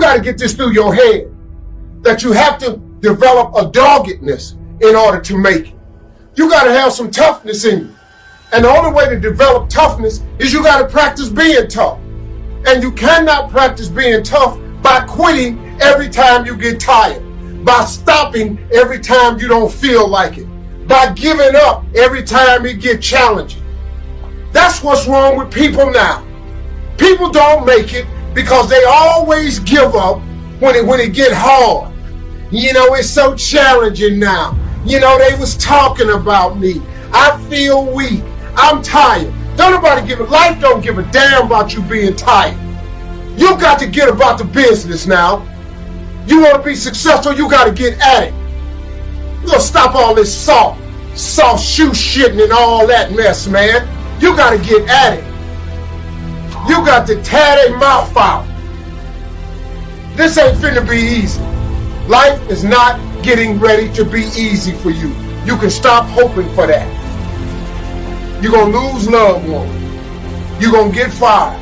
got to get this through your head, that you have to develop a doggedness in order to make it. You got to have some toughness in you. And the only way to develop toughness is you got to practice being tough. And you cannot practice being tough by quitting every time you get tired, by stopping every time you don't feel like it, by giving up every time it gets challenging. That's what's wrong with people now. People don't make it because they always give up when it get hard. You know, it's so challenging now. You know, they was talking about me. I feel weak. I'm tired. Don't nobody give a life don't give a damn about you being tired. You got to get about the business now. You want to be successful, you got to get at it. You got to stop all this soft shoe shitting and all that mess, man. You got to get at it. You got to tear their mouth out. This ain't finna be easy. Life is not getting ready to be easy for you. You can stop hoping for that. You're going to lose loved ones. You're going to get fired.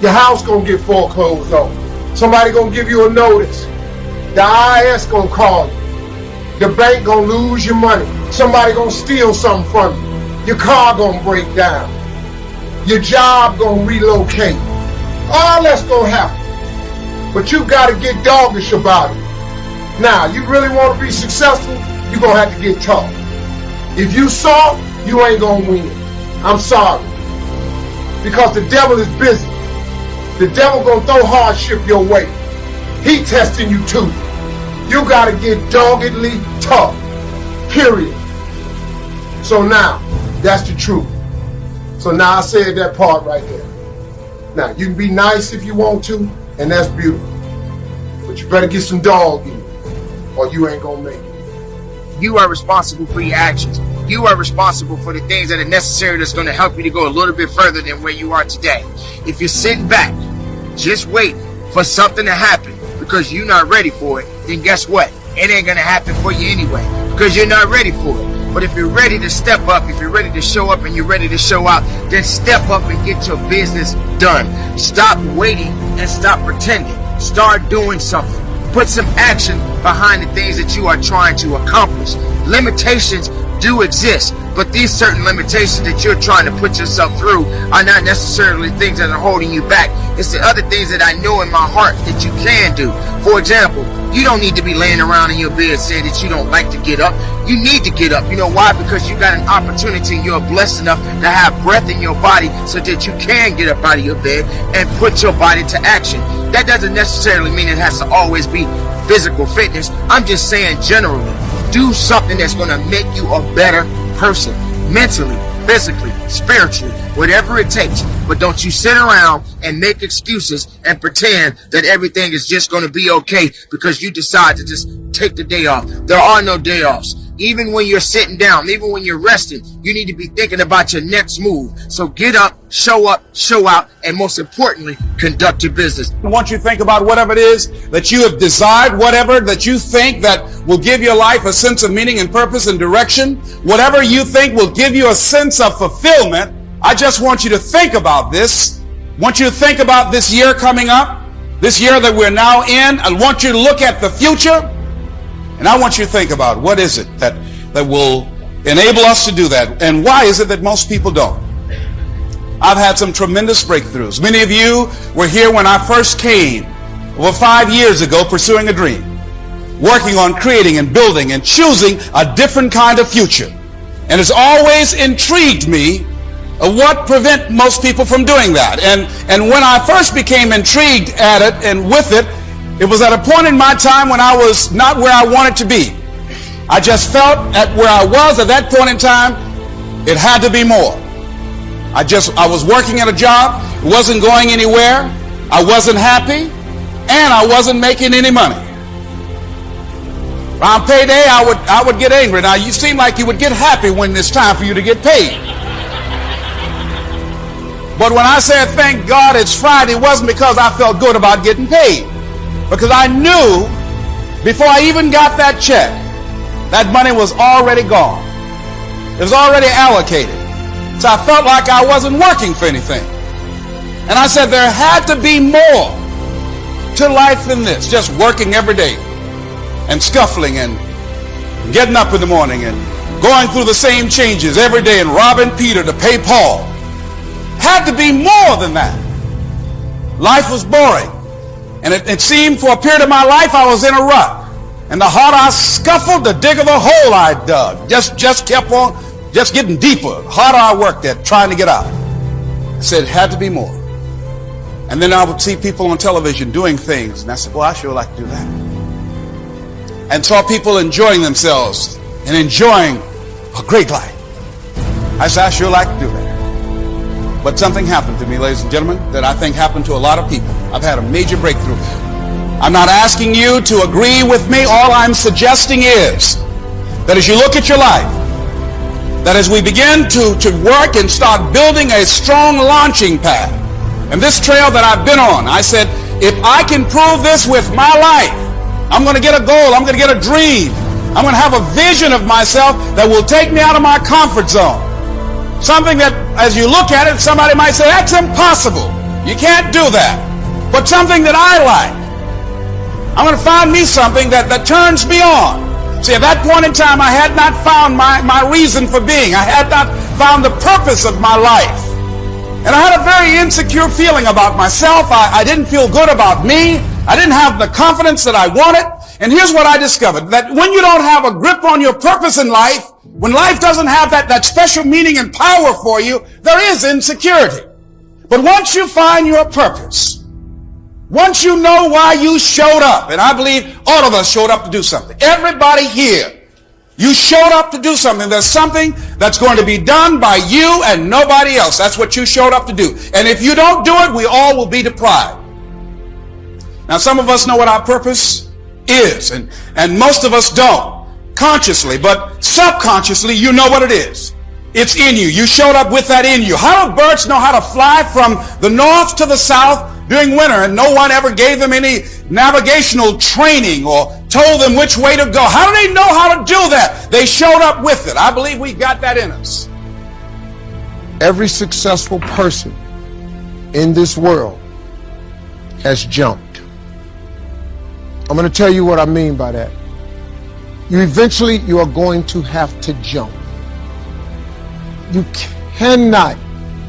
Your house going to get foreclosed on. Somebody going to give you a notice. The IRS going to call you. The bank going to lose your money. Somebody going to steal something from you. Your car going to break down. Your job going to relocate. All that's going to happen. But you got to get doggish about it. Now, you really want to be successful, you're going to have to get tough. If you soft, you ain't going to win. I'm sorry. Because the devil is busy. The devil going to throw hardship your way. He testing you too. You got to get doggedly tough. Period. So now, that's the truth. So now I said that part right there. Now, you can be nice if you want to, and that's beautiful. But you better get some dog in you, or you ain't gonna make it. You are responsible for your actions. You are responsible for the things that are necessary that's going to help you to go a little bit further than where you are today. If you're sitting back, just waiting for something to happen because you're not ready for it, then guess what? It ain't going to happen for you anyway because you're not ready for it. But if you're ready to step up, if you're ready to show up and you're ready to show out, then step up and get your business done. Stop waiting and stop pretending. Start doing something. Put some action behind the things that you are trying to accomplish. Limitations do exist, but these certain limitations that you're trying to put yourself through are not necessarily things that are holding you back. It's the other things that I know in my heart that you can do. For example, you don't need to be laying around in your bed saying that you don't like to get up. You need to get up. You know why? Because you got an opportunity and you're blessed enough to have breath in your body so that you can get up out of your bed and put your body to action. That doesn't necessarily mean it has to always be physical fitness. I'm just saying generally, do something that's going to make you a better person, mentally, physically, spiritually, whatever it takes. But don't you sit around and make excuses and pretend that everything is just going to be okay because you decide to just take the day off. There are no day offs. Even when you're sitting down, even when you're resting, you need to be thinking about your next move. So get up, show out, and most importantly, conduct your business. Once you think about whatever it is that you have desired, whatever that you think that will give your life a sense of meaning and purpose and direction, whatever you think will give you a sense of fulfillment, I just want you to think about this. I want you to think about this year coming up, this year that we're now in. I want you to look at the future. And I want you to think about what is it that will enable us to do that, and why is it that most people don't? I've had some tremendous breakthroughs. Many of you were here when I first came over 5 years ago pursuing a dream, working on creating and building and choosing a different kind of future. And it's always intrigued me what prevent most people from doing that. And when I first became intrigued at it and with it, it was at a point in my time when I was not where I wanted to be. I just felt at where I was at that point in time, it had to be more. I was working at a job, it wasn't going anywhere, I wasn't happy, and I wasn't making any money. Around payday, I would get angry. Now, you seem like you would get happy when it's time for you to get paid. But when I said, thank God it's Friday, it wasn't because I felt good about getting paid. Because I knew before I even got that check, that money was already gone. It was already allocated. So I felt like I wasn't working for anything. And I said there had to be more. to life than this, just working every day and scuffling and getting up in the morning and going through the same changes every day and robbing Peter to pay Paul. Had to be more than that. Life was boring. And it seemed for a period of my life I was in a rut. And the harder I scuffled, the digger the hole I dug. Just kept on, just getting deeper. The harder I worked at trying to get out. I said it had to be more. And then I would see people on television doing things. And I said, well, I sure like to do that. And saw people enjoying themselves and enjoying a great life. I said, I sure like to do that. But something happened to me, ladies and gentlemen, that I think happened to a lot of people. I've had a major breakthrough. I'm not asking you to agree with me. All I'm suggesting is that as you look at your life, that as we begin to work and start building a strong launching pad, and this trail that I've been on, I said, if I can prove this with my life, I'm going to get a goal. I'm going to get a dream. I'm going to have a vision of myself that will take me out of my comfort zone. Something that, as you look at it, somebody might say, that's impossible. You can't do that. But something that I like. I'm going to find me something that turns me on. See, at that point in time, I had not found my reason for being. I had not found the purpose of my life. And I had a very insecure feeling about myself. I didn't feel good about me. I didn't have the confidence that I wanted. And here's what I discovered, that when you don't have a grip on your purpose in life, when life doesn't have that special meaning and power for you, there is insecurity. But once you find your purpose, once you know why you showed up, and I believe all of us showed up to do something. Everybody here, you showed up to do something. There's something that's going to be done by you and nobody else. That's what you showed up to do. And if you don't do it, we all will be deprived. Now, some of us know what our purpose is, and most of us don't, consciously, but subconsciously, you know what it is. It's in you. You showed up with that in you. How do birds know how to fly from the north to the south during winter, and no one ever gave them any navigational training or told them which way to go? How do they know how to do that? They showed up with it. I believe we got that in us. Every successful person in this world has jumped. I'm going to tell you what I mean by that. You are going to have to jump. You cannot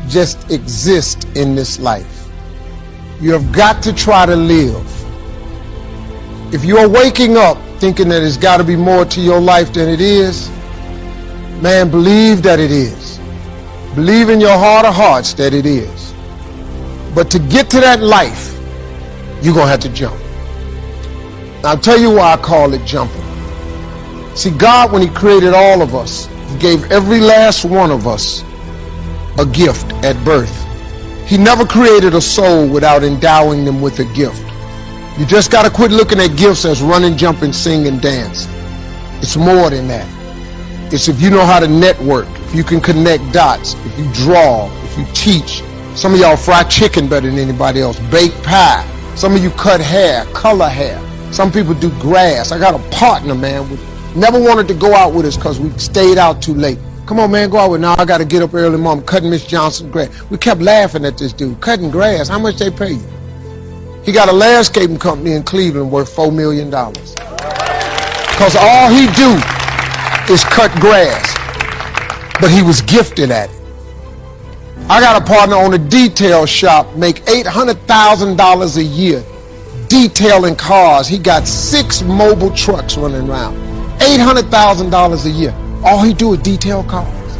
just exist in this life. You have got to try to live. If you are waking up thinking that there's got to be more to your life than it is, man, believe that it is. Believe in your heart of hearts that it is. But to get to that life, you're going to have to jump. Now, I'll tell you why I call it jumping. See, God, when He created all of us, He gave every last one of us a gift at birth. He never created a soul without endowing them with a gift. You just got to quit looking at gifts as run and jump and sing and dance. It's more than that. It's if you know how to network, if you can connect dots, if you draw, if you teach. Some of y'all fry chicken better than anybody else, bake pie. Some of you cut hair, color hair. Some people do grass. I got a partner, man, never wanted to go out with us because we stayed out too late. Come on, man, go out with. Now I got to get up early, mom, cutting Miss Johnson's grass. We kept laughing at this dude, cutting grass. How much they pay you? He got a landscaping company in Cleveland worth $4 million. Because all he do is cut grass. But he was gifted at it. I got a partner on a detail shop, make $800,000 a year detailing cars. He got 6 mobile trucks running around. $800,000 a year. All he do is detail cars.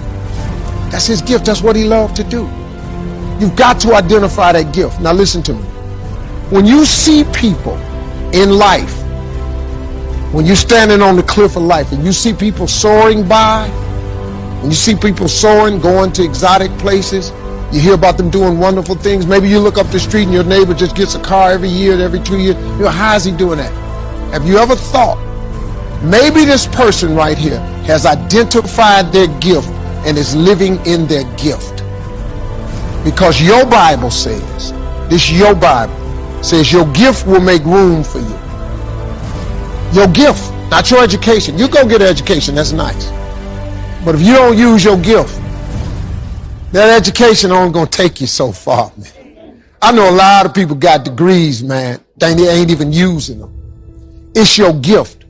That's his gift. That's what he loved to do. You've got to identify that gift. Now listen to me. When you see people in life, when you're standing on the cliff of life and you see people soaring by, when you see people soaring, going to exotic places, you hear about them doing wonderful things. Maybe you look up the street and your neighbor just gets a car every year, every 2 years. You know, how is he doing that? Have you ever thought, maybe this person right here has identified their gift and is living in their gift? Because your Bible says, your Bible says your gift will make room for you. Your gift, not your education. You go get an education, that's nice. But if you don't use your gift, that education only gonna take you so far, man. I know a lot of people got degrees, man, They ain't even using them. It's your gift.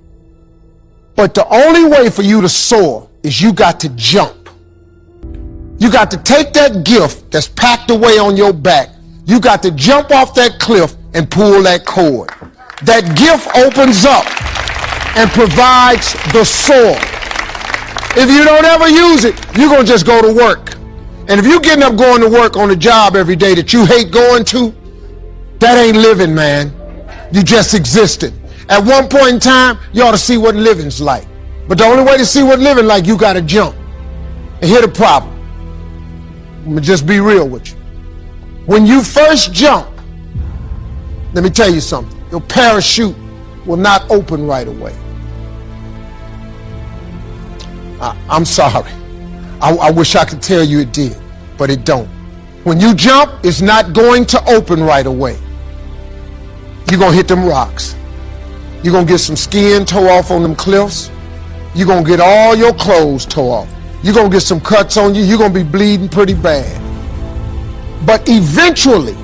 But the only way for you to soar is you got to jump. You got to take that gift that's packed away on your back. You got to jump off that cliff and pull that cord. That gift opens up and provides the soar. If you don't ever use it, you're going to just go to work. And if you're getting up going to work on a job every day that you hate going to, that ain't living, man. You just existed. At one point in time, you ought to see what living's like. But the only way to see what living like, you got to jump. And here's the problem. I'm going to just be real with you. When you first jump, let me tell you something. Your parachute will not open right away. I'm sorry. I wish I could tell you it did, but it don't. When you jump, it's not going to open right away. You're going to hit them rocks. You're going to get some skin tore off on them cliffs. You're going to get all your clothes tore off. You're going to get some cuts on you. You're going to be bleeding pretty bad. But eventually,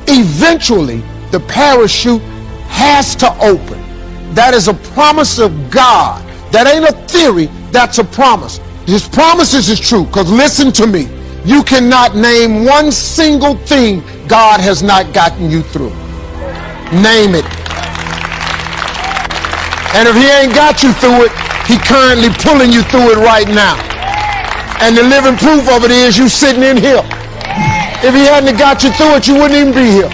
the parachute has to open. That is a promise of God. That ain't a theory, that's a promise. His promises is true, because listen to me. You cannot name one single thing God has not gotten you through. Name it. And if he ain't got you through it, he currently pulling you through it right now. And the living proof of it is you sitting in here. If he hadn't got you through it, you wouldn't even be here.